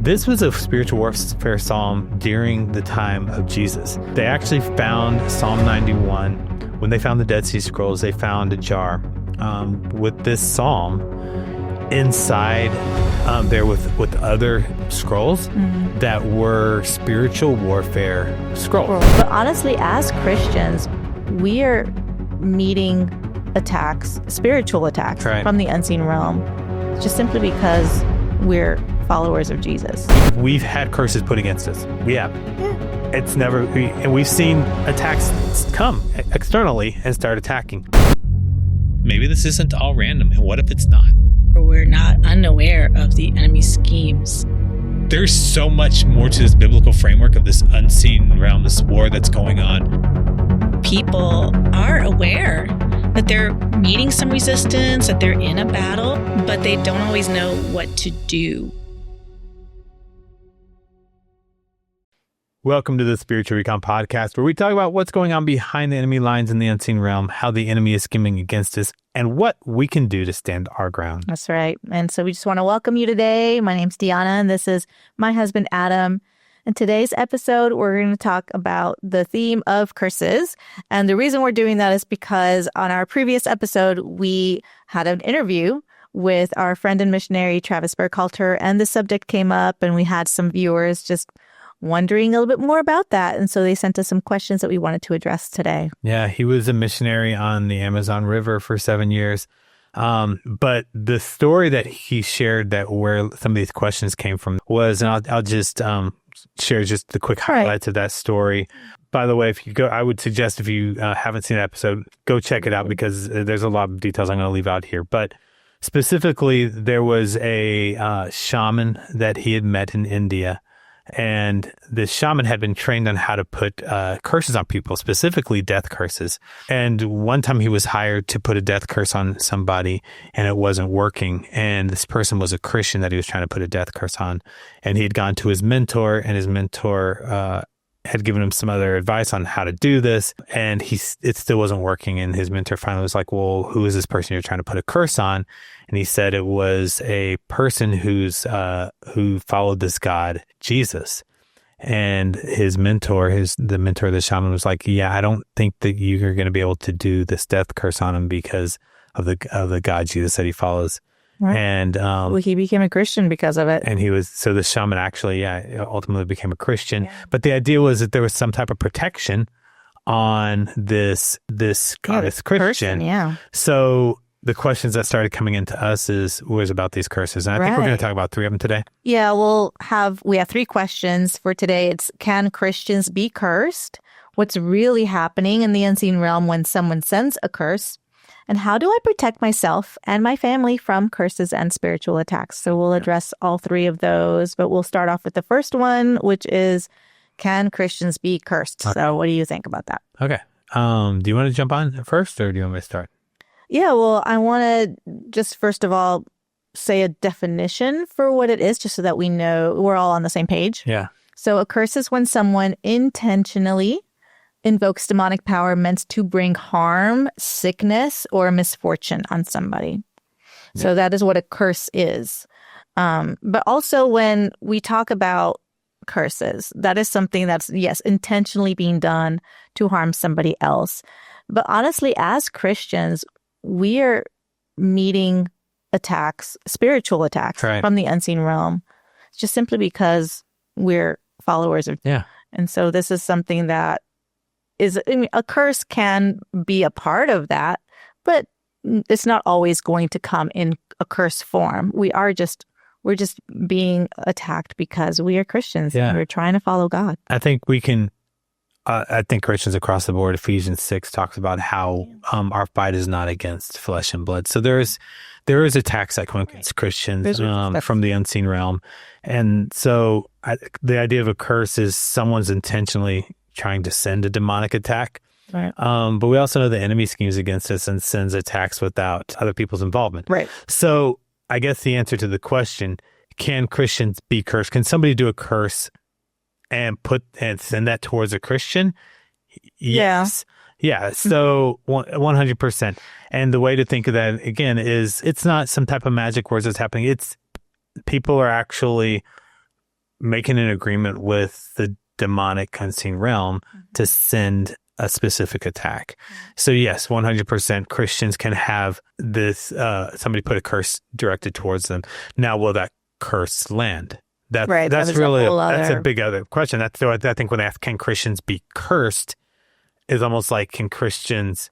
This was a spiritual warfare psalm during the time of Jesus. They actually found Psalm 91. When they found the Dead Sea Scrolls, they found a jar with this psalm inside there with other scrolls that were spiritual warfare scrolls. But honestly, as Christians, we are meeting attacks, spiritual attacks from the unseen realm, just simply because we're followers of Jesus. We've had curses put against us. We have. It's never, and we've seen attacks come externally and start attacking. Maybe this isn't all random, and what if it's not? We're not unaware of the enemy's schemes. There's so much more to this biblical framework of this unseen realm, this war that's going on. People are aware that they're meeting some resistance, that they're in a battle, but they don't always know what to do. Welcome to the Spiritual Recon podcast, where we talk about what's going on behind the enemy lines in the unseen realm, how the enemy is scheming against us, and what we can do to stand our ground. That's right. And so we just want to welcome you today. My name's Deanna, and this is my husband, Adam. In today's episode, we're going to talk about the theme of curses. And the reason we're doing that is because on our previous episode, we had an interview with our friend and missionary, Travis Burkhalter, and the subject came up, and we had some viewers just wondering a little bit more about that. And so they sent us some questions that we wanted to address today. Yeah, he was a missionary on the Amazon River for 7 years. But the story that he shared that where some of these questions came from was, and I'll just share just the quick highlights of that story. By the way, if you go, I would suggest if you haven't seen that episode, go check it out because there's a lot of details I'm going to leave out here. But specifically, there was a shaman that he had met in India. And the shaman had been trained on how to put curses on people, specifically death curses. And one time he was hired to put a death curse on somebody, and it wasn't working. And this person was a Christian that he was trying to put a death curse on. And he had gone to his mentor, and his mentor had given him some other advice on how to do this. And it still wasn't working. And his mentor finally was like, well, who is this person you're trying to put a curse on? And he said it was a person who followed this God, Jesus. And his mentor, the mentor of the shaman was like, yeah, I don't think that you're going to be able to do this death curse on him because of the God Jesus that he follows. Right. And well, he became a Christian because of it. And so the shaman actually, ultimately became a Christian. Yeah. But the idea was that there was some type of protection on this Christian. Yeah. So the questions that started coming into us was about these curses. And I think we're going to talk about 3 of them today. Yeah, we have 3 questions for today. It's, can Christians be cursed? What's really happening in the unseen realm when someone sends a curse? And how do I protect myself and my family from curses and spiritual attacks? So we'll address all 3 of those, but we'll start off with the first one, which is, can Christians be cursed? Okay. So what do you think about that? Okay. Do you want to jump on first, or do you want me to start? Yeah, well, I want to just first of all say a definition for what it is, just so that we know we're all on the same page. Yeah. So a curse is when someone intentionally invokes demonic power meant to bring harm, sickness, or misfortune on somebody. Yeah. So that is what a curse is. But also when we talk about curses, that is something that's, yes, intentionally being done to harm somebody else. But honestly, as Christians, we are meeting attacks, spiritual attacks from the unseen realm, just simply because we're followers of. Yeah. And so this is something that is, I mean, a curse can be a part of that, but it's not always going to come in a curse form. We're just being attacked because we are Christians. Yeah. And we're trying to follow God. I think we can. I think Christians across the board, Ephesians 6 talks about how our fight is not against flesh and blood. So there is attacks that come against Christians from the unseen realm. And so the idea of a curse is someone's intentionally trying to send a demonic attack. Right. But we also know the enemy schemes against us and sends attacks without other people's involvement. Right. So I guess the answer to the question, can Christians be cursed? Can somebody do a curse and send that towards a Christian? Yes. Yeah. So 100%. And the way to think of that again is it's not some type of magic words that's happening. It's people are actually making an agreement with the demonic unseen realm to send a specific attack. So yes, 100% Christians can have this, somebody put a curse directed towards them. Now, will that curse land? That's really, that's a big other question. That's, so I think when they ask, can Christians be cursed, is almost like, can Christians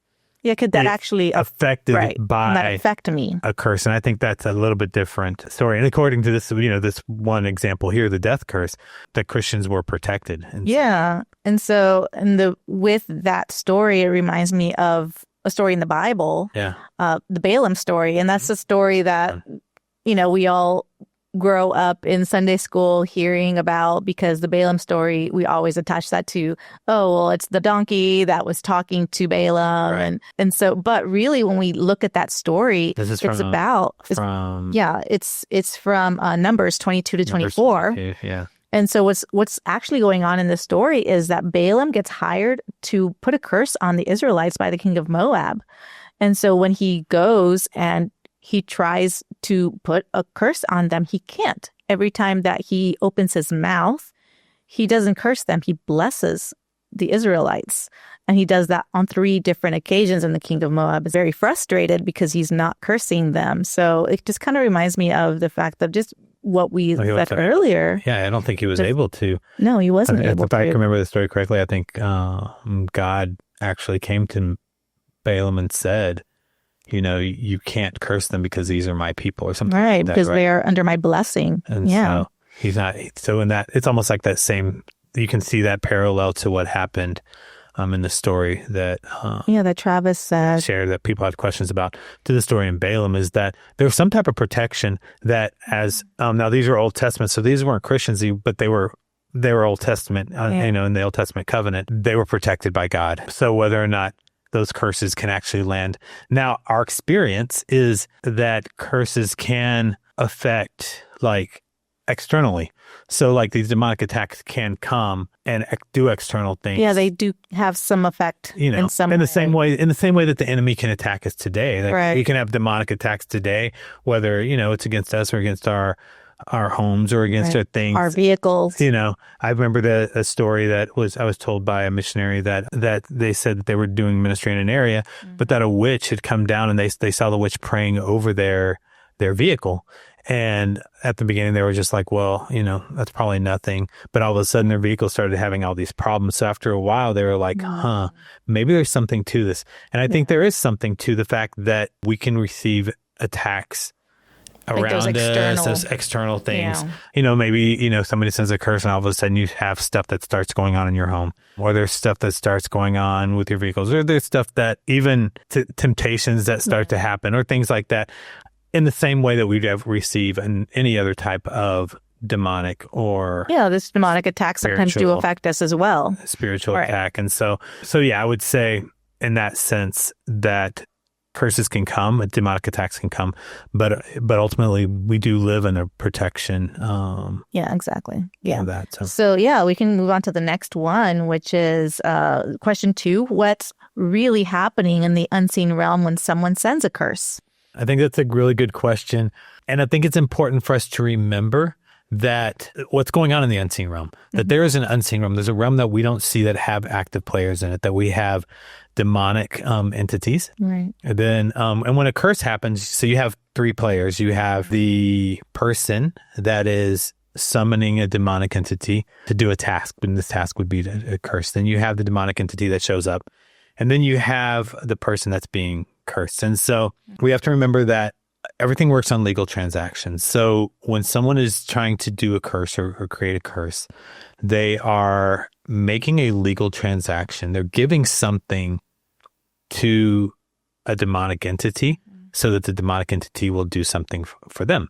could that actually affected by that affect me? A curse? And I think that's a little bit different story. And according to this, this one example here, the death curse, that Christians were protected. And so with that story, it reminds me of a story in the Bible, the Balaam story. And that's a story that, we all grow up in Sunday school hearing about, because the Balaam story, we always attach that to, it's the donkey that was talking to Balaam. Right. And so, but really when we look at that story, it's from Numbers 22 to 24. 22, And so what's actually going on in this story is that Balaam gets hired to put a curse on the Israelites by the king of Moab. And so when he goes and he tries to put a curse on them, he can't. Every time that he opens his mouth, he doesn't curse them. He blesses the Israelites. And he does that on 3 different occasions. And the king of Moab is very frustrated because he's not cursing them. So it just kind of reminds me of the fact that just what we said earlier. Yeah, I don't think he was able to. No, he wasn't able to. If I can remember the story correctly, I think God actually came to Balaam and said, you can't curse them because these are my people or something. Right, because they are under my blessing. And so he's not. So in that, it's almost like that same, you can see that parallel to what happened in the story that that Travis said, shared, that people had questions about, to the story in Balaam, is that there was some type of protection that, as now these are Old Testament, so these weren't Christians, but they were Old Testament, in the Old Testament covenant, they were protected by God. So whether or not those curses can actually land. Now, our experience is that curses can affect, externally. So, these demonic attacks can come and do external things. Yeah, they do have some effect in some way. In the same way that the enemy can attack us today. We can have demonic attacks today, whether, it's against us or against our homes or against our things, our vehicles. I remember a story that I was told by a missionary that they said that they were doing ministry in an area, but that a witch had come down and they saw the witch praying over their vehicle. And at the beginning, they were just like, well, that's probably nothing. But all of a sudden, their vehicle started having all these problems. So after a while, they were like, maybe there's something to this. And I think there is something to the fact that we can receive attacks around us, those external things. Maybe, somebody sends a curse and all of a sudden you have stuff that starts going on in your home, or there's stuff that starts going on with your vehicles, or there's stuff that even temptations that start to happen, or things like that, in the same way that we'd have receive any other type of demonic or this demonic attacks sometimes do affect us as well. Spiritual attack. And so I would say in that sense that curses can come, demonic attacks can come, but ultimately we do live in a protection. Exactly. Yeah. Of that. So we can move on to the next one, which is question 2. What's really happening in the unseen realm when someone sends a curse? I think that's a really good question. And I think it's important for us to remember that what's going on in the unseen realm, that there is an unseen realm. There's a realm that we don't see that have active players in it, that we have demonic entities. Right. And then, and when a curse happens, so you have 3 players. You have the person that is summoning a demonic entity to do a task, and this task would be a curse. Then you have the demonic entity that shows up, and then you have the person that's being cursed. And so we have to remember that everything works on legal transactions. So when someone is trying to do a curse or create a curse, they are making a legal transaction. They're giving something to a demonic entity so that the demonic entity will do something for them.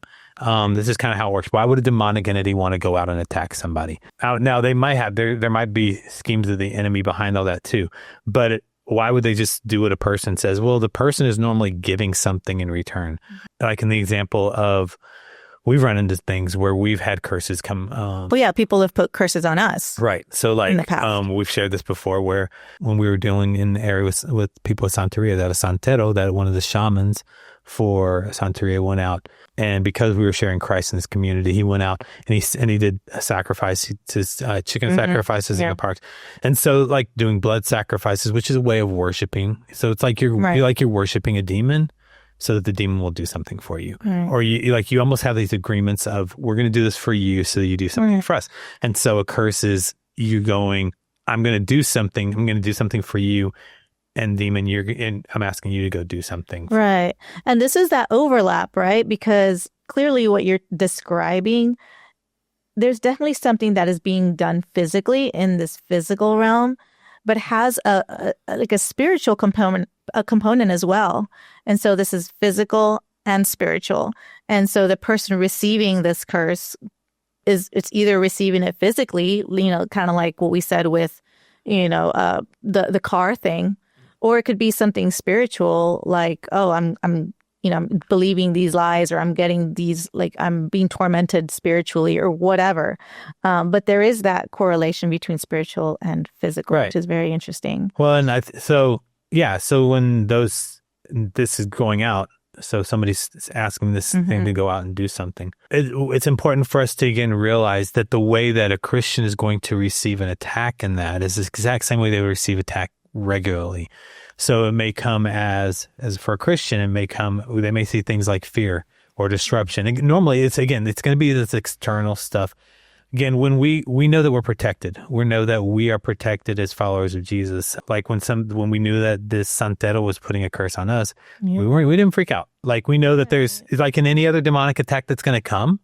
This is kind of how it works. Why would a demonic entity want to go out and attack somebody? Now they might have, there might be schemes of the enemy behind all that too, but why would they just do what a person says? Well, the person is normally giving something in return. Like in the example of, we've run into things where we've had curses come. People have put curses on us. Right. So we've shared this before, where when we were dealing in the area with people with Santeria, that a santero, that one of the shamans for Santeria went out, and because we were sharing Christ in this community, he went out and he did a sacrifice, chicken sacrifices in the parks, and so like doing blood sacrifices, which is a way of worshiping. So it's like you're worshiping a demon, so that the demon will do something for you, or you almost have these agreements of we're going to do this for you, so that you do something for us. And so a curse is you going, I'm going to do something. I'm going to do something for you. And demon, I'm asking you to go do something. Right. And this is that overlap, right? Because clearly what you're describing, there's definitely something that is being done physically in this physical realm, but has a spiritual component as well. And so this is physical and spiritual. And so the person receiving this curse it's either receiving it physically, kind of like what we said with, the car thing. Or it could be something spiritual, like, oh, I'm believing these lies, or I'm getting these, like, I'm being tormented spiritually, or whatever. But there is that correlation between spiritual and physical, which is very interesting. Well, and so when this is going out, so somebody's asking this thing to go out and do something. It's important for us to again realize that the way that a Christian is going to receive an attack in that is the exact same way they would receive attack regularly. So it may come as for a Christian, they may see things like fear or disruption. And normally it's going to be this external stuff. Again, when we know that we're protected, we know that we are protected as followers of Jesus. Like when we knew that this Santero was putting a curse on us, we didn't freak out. Like we know that there's, like in any other demonic attack that's going to come,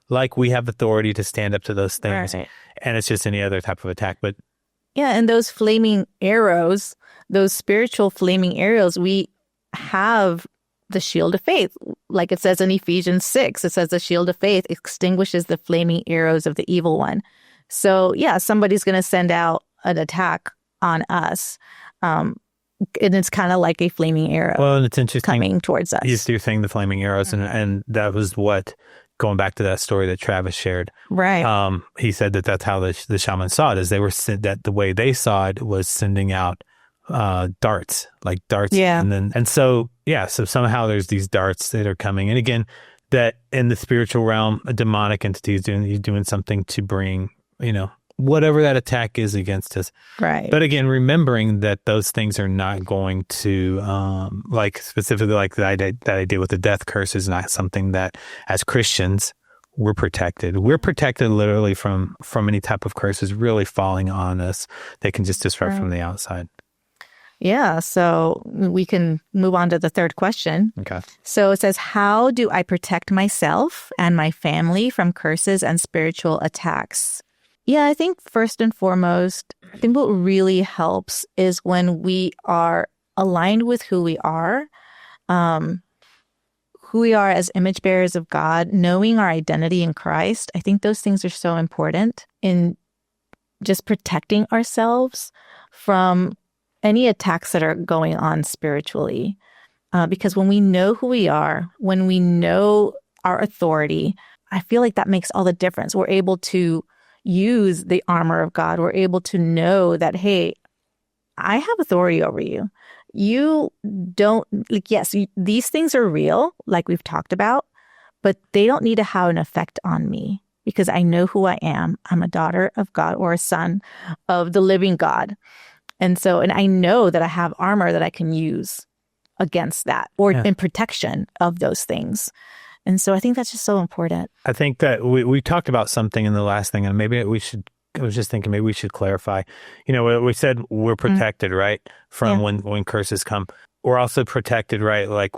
like we have authority to stand up to those things. Right. And it's just any other type of attack. But yeah, and those flaming arrows, those spiritual flaming arrows, we have the shield of faith. Like it says in Ephesians 6, it says the shield of faith extinguishes the flaming arrows of the evil one. So yeah, somebody's going to send out an attack on us. And it's kind of like a flaming arrow. Well, and it's interesting coming towards us. You're saying the flaming arrows, and that was what, going back to that story that Travis shared. Right. He said that that's how the shamans saw it, is that the way they saw it was sending out darts. Yeah. And so somehow there's these darts that are coming. And again, that in the spiritual realm, a demonic entity is doing something to bring, whatever that attack is against us. Right. But again, remembering that those things are not going to, specifically like that I did with the death curse is not something that as Christians, we're protected. We're protected literally from any type of curses really falling on us. They can just disrupt from the outside. Yeah, so we can move on to the third question. Okay. So it says, how do I protect myself and my family from curses and spiritual attacks? Yeah, I think first and foremost, I think what really helps is when we are aligned with who we are as image bearers of God, knowing our identity in Christ. I think those things are so important in just protecting ourselves from any attacks that are going on spiritually. Because when we know who we are, when we know our authority, I feel like that makes all the difference. We're able to use the armor of God. We're able to know that, hey, I have authority over you. You don't, these things are real, like we've talked about, but they don't need to have an effect on me because I know who I am. I'm a daughter of God, or a son of the living God. And I know that I have armor that I can use against that, or in protection of those things. And so I think that's just so important. I think that we talked about something in the last thing, and maybe we should clarify. We said we're protected, right? From when curses come. We're also protected, right? Like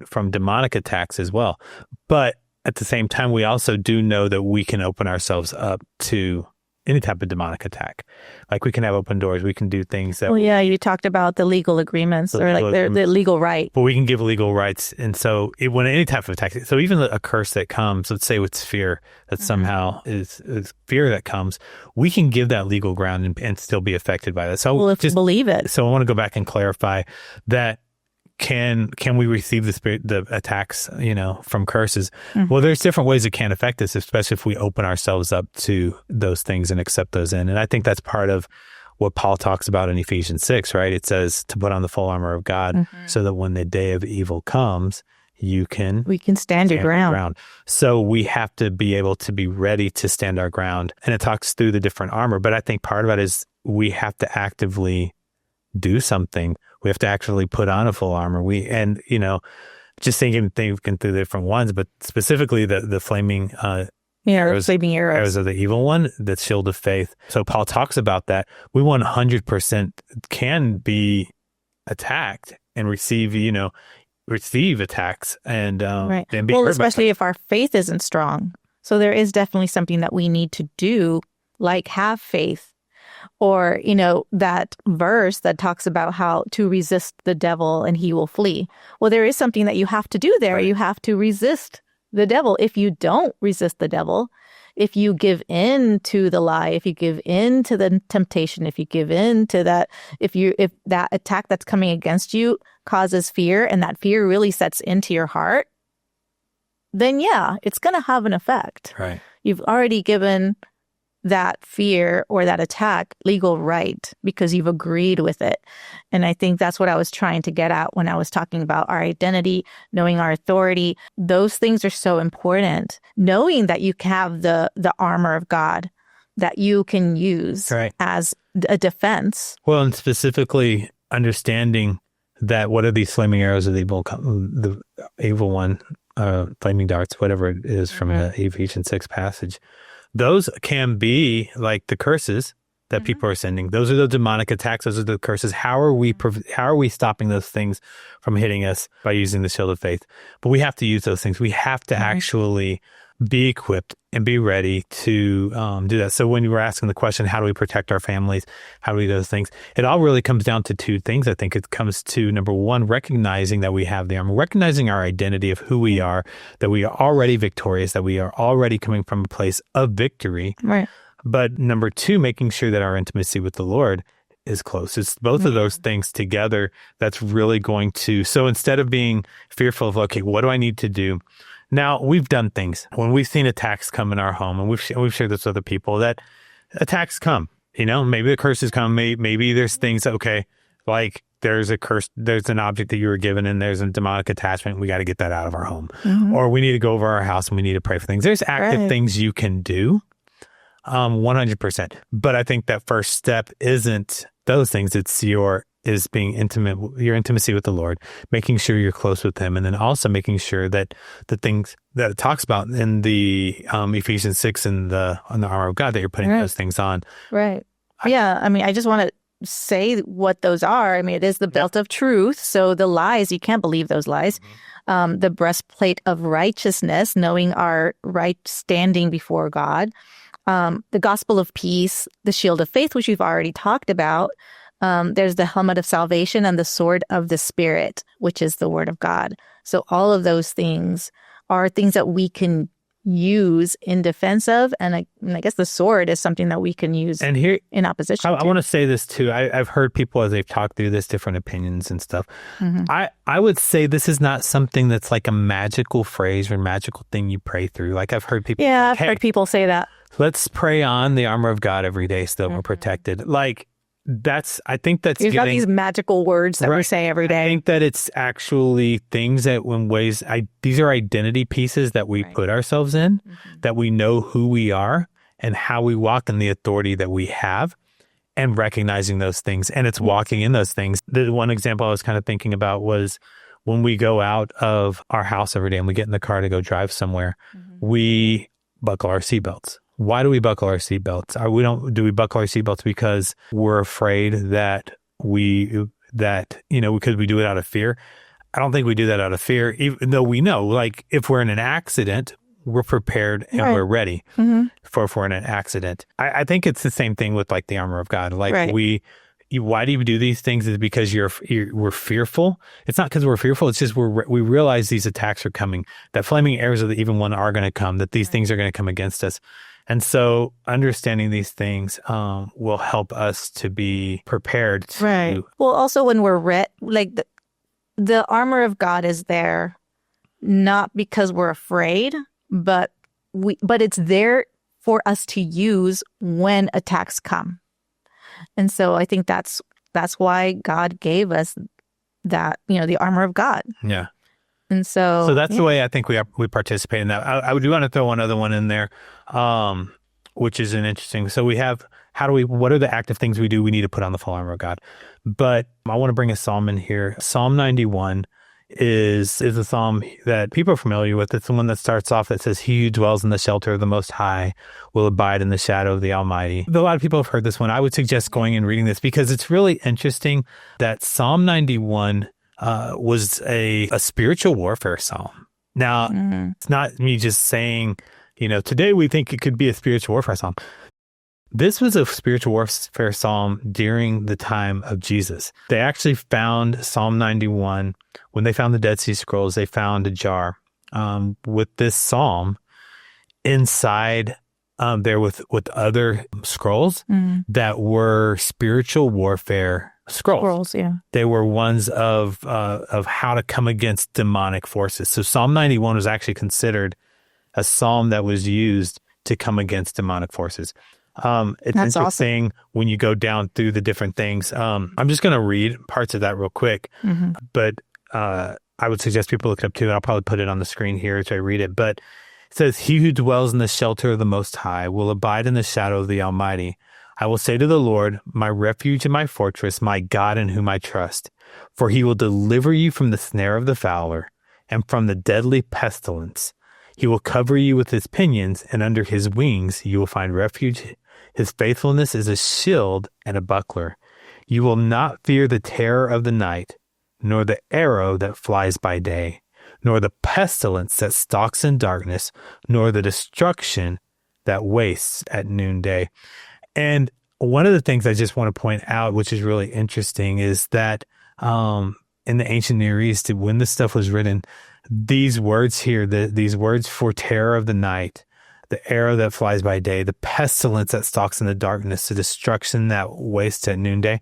from demonic attacks as well. But at the same time, we also do know that we can open ourselves up to any type of demonic attack. Like we can have open doors. We can do things that... Well, yeah, you talked about the legal agreements the legal right. But we can give legal rights. And so when any type of attack, so even a curse that comes, let's say it's fear, that somehow is fear that comes, we can give that legal ground and still be affected by that. So believe it. So I want to go back and clarify that can we receive the attacks, from curses? Mm-hmm. Well, there's different ways it can affect us, especially if we open ourselves up to those things and accept those in. And I think that's part of what Paul talks about in Ephesians 6, right? It says to put on the full armor of God so that when the day of evil comes, we can stand your ground. So we have to be able to be ready to stand our ground. And it talks through the different armor. But I think part of it is we have to actively do something. We have to actually put on a full armor. Just thinking through the different ones, but specifically the flaming flaming arrows of the evil one, the shield of faith. So Paul talks about that. We 100% can be attacked and receive attacks and be hurt. Especially if our faith isn't strong. So there is definitely something that we need to do, like have faith. Or, that verse that talks about how to resist the devil and he will flee. Well, there is something that you have to do there. Right. You have to resist the devil. If you don't resist the devil, if you give in to the lie, if you give in to the temptation, if you give in to that, if that attack that's coming against you causes fear and that fear really sets into your heart, then it's going to have an effect. Right. You've already given that fear or that attack legal right because you've agreed with it. And I think that's what I was trying to get at when I was talking about our identity, knowing our authority. Those things are so important. Knowing that you have the armor of God that you can use as a defense. Well, and specifically understanding that what are these flaming arrows of the evil one, flaming darts, whatever it is from the Ephesians 6 passage. Those can be like the curses that people are sending. Those are the demonic attacks. Those are the curses. How are we stopping those things from hitting us by using the shield of faith? But we have to use those things. We have to actually be equipped and be ready to do that. So when you were asking the question, how do we protect our families? How do we do those things? It all really comes down to two things. I think it comes to, number one, recognizing that we have the armor, recognizing our identity of who we are, that we are already victorious, that we are already coming from a place of victory. Right. But number two, making sure that our intimacy with the Lord is close. It's both of those things together that's really going to, so instead of being fearful of, okay, what do I need to do? Now, we've done things when we've seen attacks come in our home, and we've shared this with other people, that attacks come. Maybe the curses come. Maybe there's things, like there's a curse, there's an object that you were given, and there's a demonic attachment. We got to get that out of our home. Or we need to go over our house and we need to pray for things. There's active things you can do, 100%. But I think that first step isn't those things. It's being intimate, your intimacy with the Lord, making sure you're close with Him, and then also making sure that the things that it talks about in the Ephesians 6 and on the armor of God, that you're putting those things on. Right. I just want to say what those are. It is the belt of truth. So the lies, you can't believe those lies. The breastplate of righteousness, knowing our right standing before God. The gospel of peace, the shield of faith, which we've already talked about. There's the helmet of salvation and the sword of the Spirit, which is the word of God. So all of those things are things that we can use in defense of. And I guess the sword is something that we can use in opposition to. I want to say this too. I've heard people as they've talked through this, different opinions and stuff. I would say this is not something that's like a magical phrase or magical thing you pray through. Like I've heard people I've heard people say that. Let's pray on the armor of God every day so that we're protected. I think that's You've got these magical words that we say every day. I think that it's actually things that these are identity pieces that we put ourselves in, that we know who we are and how we walk in the authority that we have, and recognizing those things. And it's walking in those things. The one example I was kind of thinking about was when we go out of our house every day and we get in the car to go drive somewhere, we buckle our seatbelts. Why do we buckle our seatbelts? Do we buckle our seatbelts because we're afraid that because we do it out of fear? I don't think we do that out of fear, even though we know, like if we're in an accident, we're prepared and we're ready for if we're in an accident. I think it's the same thing with like the armor of God. Like why do you do these things? Is because we're fearful. It's not because we're fearful. It's just we realize these attacks are coming, that flaming arrows of the evil one are going to come, that these things are going to come against us. And so understanding these things will help us to be prepared. Well, also when we're the armor of God is there, not because we're afraid, but it's there for us to use when attacks come. And so I think that's why God gave us that, the armor of God. Yeah. And so that's the way I think we participate in that. I do want to throw one other one in there, which is an interesting. So we have, what are the active things we do? We need to put on the full armor of God. But I want to bring a psalm in here. Psalm 91 is a psalm that people are familiar with. It's the one that starts off that says, "He who dwells in the shelter of the Most High will abide in the shadow of the Almighty." A lot of people have heard this one. I would suggest going and reading this because it's really interesting that Psalm 91 was a spiritual warfare psalm. Now, it's not me just saying, today we think it could be a spiritual warfare psalm. This was a spiritual warfare psalm during the time of Jesus. They actually found Psalm 91. When they found the Dead Sea Scrolls, they found a jar with this psalm inside there with other scrolls that were spiritual warfare scrolls. Yeah. They were ones of how to come against demonic forces. So Psalm 91 was actually considered a psalm that was used to come against demonic forces. It's That's interesting awesome. when you go down through the different things. I'm just going to read parts of that real quick, but I would suggest people look it up too. I'll probably put it on the screen here as I read it. But it says, "He who dwells in the shelter of the Most High will abide in the shadow of the Almighty. I will say to the Lord, my refuge and my fortress, my God in whom I trust. For he will deliver you from the snare of the fowler and from the deadly pestilence. He will cover you with his pinions, and under his wings you will find refuge. His faithfulness is a shield and a buckler. You will not fear the terror of the night, nor the arrow that flies by day, nor the pestilence that stalks in darkness, nor the destruction that wastes at noonday." And one of the things I just want to point out, which is really interesting, is that in the ancient Near East, when this stuff was written, these words here, these words for terror of the night, the arrow that flies by day, the pestilence that stalks in the darkness, the destruction that wastes at noonday,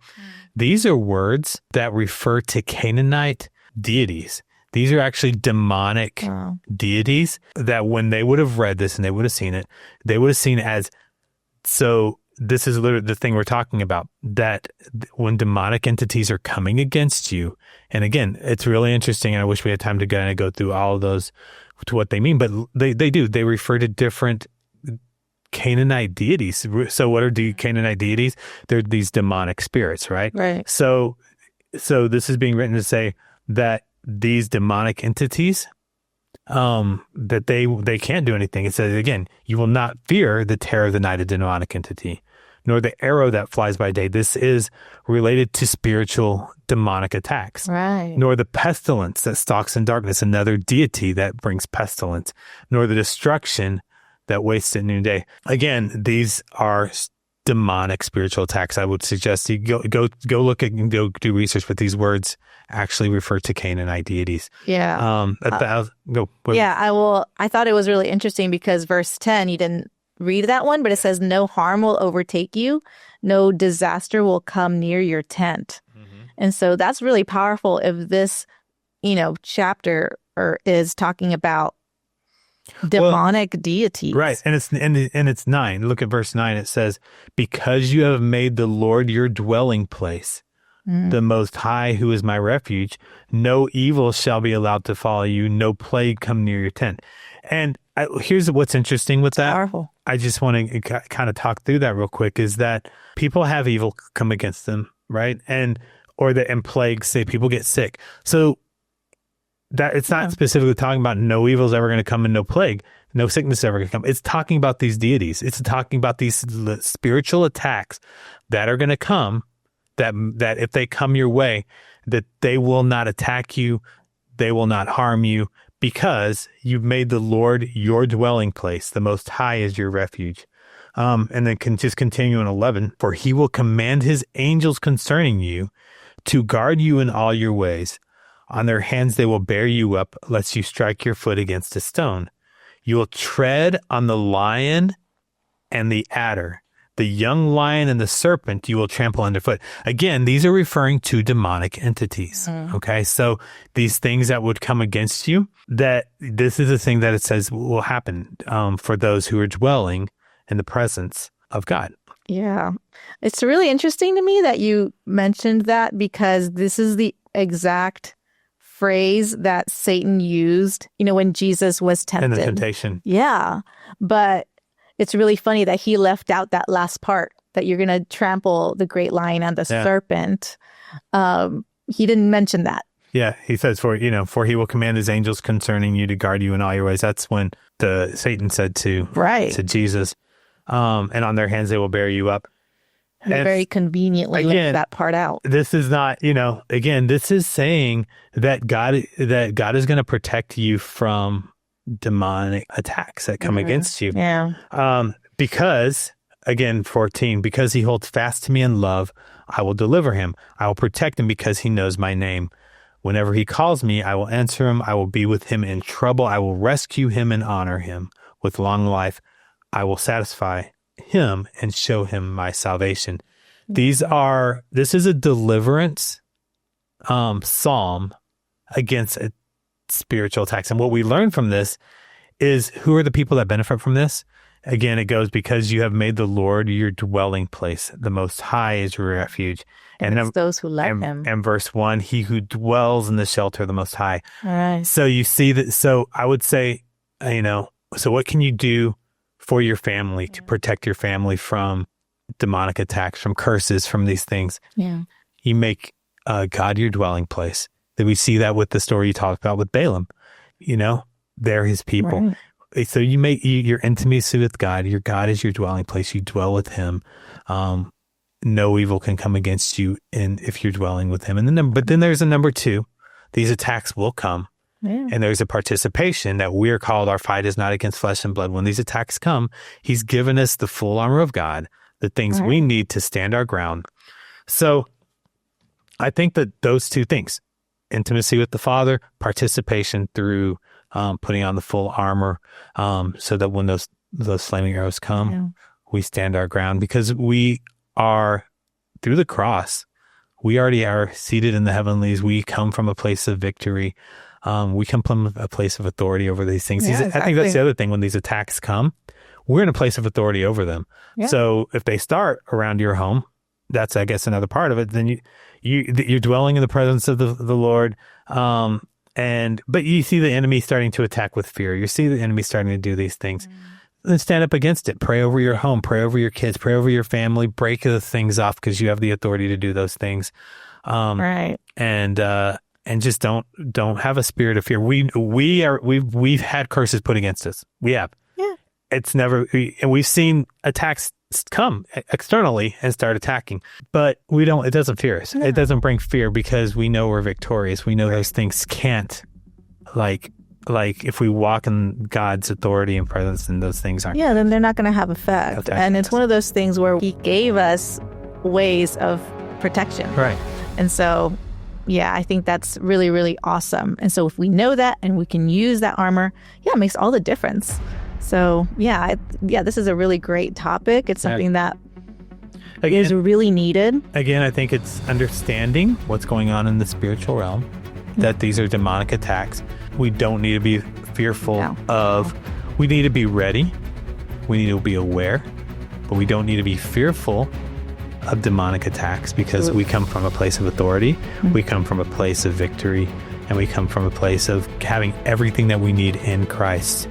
these are words that refer to Canaanite deities. These are actually demonic deities that when they would have read this and they would have seen it, they would have seen it as, so this is literally the thing we're talking about, that when demonic entities are coming against you, and again, it's really interesting, and I wish we had time to go through all of those to what they mean, but they do. They refer to different Canaanite deities. So what are the Canaanite deities? They're these demonic spirits, right? Right. So this is being written to say that these demonic entities, that they can't do anything. It says, again, you will not fear the terror of the night, a demonic entity, nor the arrow that flies by day. This is related to spiritual demonic attacks. Right. Nor the pestilence that stalks in darkness, another deity that brings pestilence, nor the destruction that wastes at noonday. Again, these are demonic spiritual attacks. I would suggest you go look at and go do research, but these words actually refer to Canaanite deities. Yeah. I thought it was really interesting because verse 10, you didn't read that one, but it says, "No harm will overtake you. No disaster will come near your tent." And so that's really powerful if this, chapter is talking about demonic deities. Right. And it's 9. Look at verse 9. It says, "Because you have made the Lord your dwelling place, the Most High, who is my refuge, no evil shall be allowed to follow you, no plague come near your tent." And here's what's interesting with that. Powerful. I just want to kind of talk through that real quick, is that people have evil come against them, right? And plagues, say people get sick. So that it's not specifically talking about no evil is ever going to come and no plague, no sickness is ever going to come. It's talking about these deities. It's talking about these spiritual attacks that are going to come, that if they come your way, that they will not attack you, they will not harm you, because you've made the Lord your dwelling place. The Most High is your refuge. And then just continue in 11. "For he will command his angels concerning you to guard you in all your ways. On their hands they will bear you up, lest you strike your foot against a stone. You will tread on the lion and the adder. The young lion and the serpent you will trample underfoot." Again, these are referring to demonic entities. Okay, so these things that would come against you, that this is the thing that it says will happen for those who are dwelling in the presence of God. Yeah. It's really interesting to me that you mentioned that, because this is the exact phrase that Satan used, when Jesus was tempted. And the temptation. Yeah. But it's really funny that he left out that last part, that you're going to trample the great lion and the serpent. He didn't mention that. Yeah, he says, for he will command his angels concerning you to guard you in all your ways. That's when Satan said to Jesus, and on their hands they will bear you up. And very conveniently left that part out. This is not, this is saying that God is going to protect you from demonic attacks that come against you. Yeah. Because, again, 14, because he holds fast to me in love, I will deliver him. I will protect him because he knows my name. Whenever he calls me, I will answer him. I will be with him in trouble. I will rescue him and honor him with long life. I will satisfy him and show him my salvation. This is a deliverance psalm against spiritual attacks. And what we learn from this is, who are the people that benefit from this? Again, it goes, because you have made the Lord your dwelling place. The Most High is your refuge. And it's those who love him. And verse 1, he who dwells in the shelter of the Most High. All right. So you see that. So I would say, so what can you do for your family to protect your family from demonic attacks, from curses, from these things? Yeah. You make God your dwelling place. That we see that with the story you talked about with Balaam. They're his people. Right. So you make your intimacy with God. Your God is your dwelling place. You dwell with him. No evil can come against you if you're dwelling with him. But then there's a number 2. These attacks will come. Yeah. And there's a participation that we're called. Our fight is not against flesh and blood. When these attacks come, he's given us the full armor of God, the things we need to stand our ground. So I think that those 2 things, intimacy with the Father, participation through putting on the full armor, so that when those flaming arrows come, we stand our ground, because we are, through the cross, we already are seated in the heavenlies. We come from a place of victory. We come from a place of authority over these things. Yeah, exactly. I think that's the other thing. When these attacks come, we're in a place of authority over them. Yeah. So if they start around your home, that's, I guess, another part of it. Then you're dwelling in the presence of the Lord. But you see the enemy starting to attack with fear. You see the enemy starting to do these things. Then stand up against it. Pray over your home. Pray over your kids. Pray over your family. Break the things off, because you have the authority to do those things. Right. And just don't have a spirit of fear. We've had curses put against us. We have. Yeah. It's never, and we've seen attacks come externally and start attacking, but it doesn't fear us. No. It doesn't bring fear, because we know we're victorious. We know those things can't, like if we walk in God's authority and presence, and those things aren't. Yeah, then they're not going to have effect. And it's one of those things where he gave us ways of protection. Right. And so, yeah, I think that's really, really awesome. And so if we know that and we can use that armor, it makes all the difference. So, this is a really great topic. It's something that is really needed. Again, I think it's understanding what's going on in the spiritual realm, that these are demonic attacks. We don't need to be fearful of. We need to be ready. We need to be aware, but we don't need to be fearful of demonic attacks, because we come from a place of authority. We come from a place of victory, and we come from a place of having everything that we need in Christ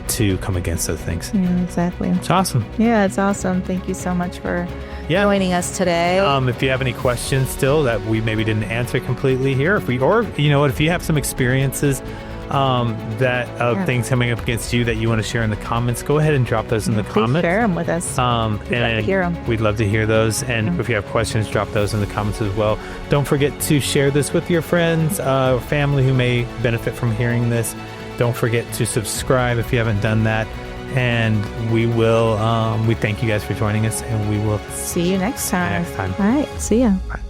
to come against those things. Yeah, exactly. It's awesome. Yeah, it's awesome. Thank you so much for joining us today. If you have any questions still that we maybe didn't answer completely here, if you have some experiences things coming up against you that you want to share in the comments, go ahead and drop those in the comments. Share them with us. We'd love to hear them. We'd love to hear those. And if you have questions, drop those in the comments as well. Don't forget to share this with your friends, or family who may benefit from hearing this. Don't forget to subscribe if you haven't done that. And we thank you guys for joining us, and we will see you next time. All right. See ya. Bye.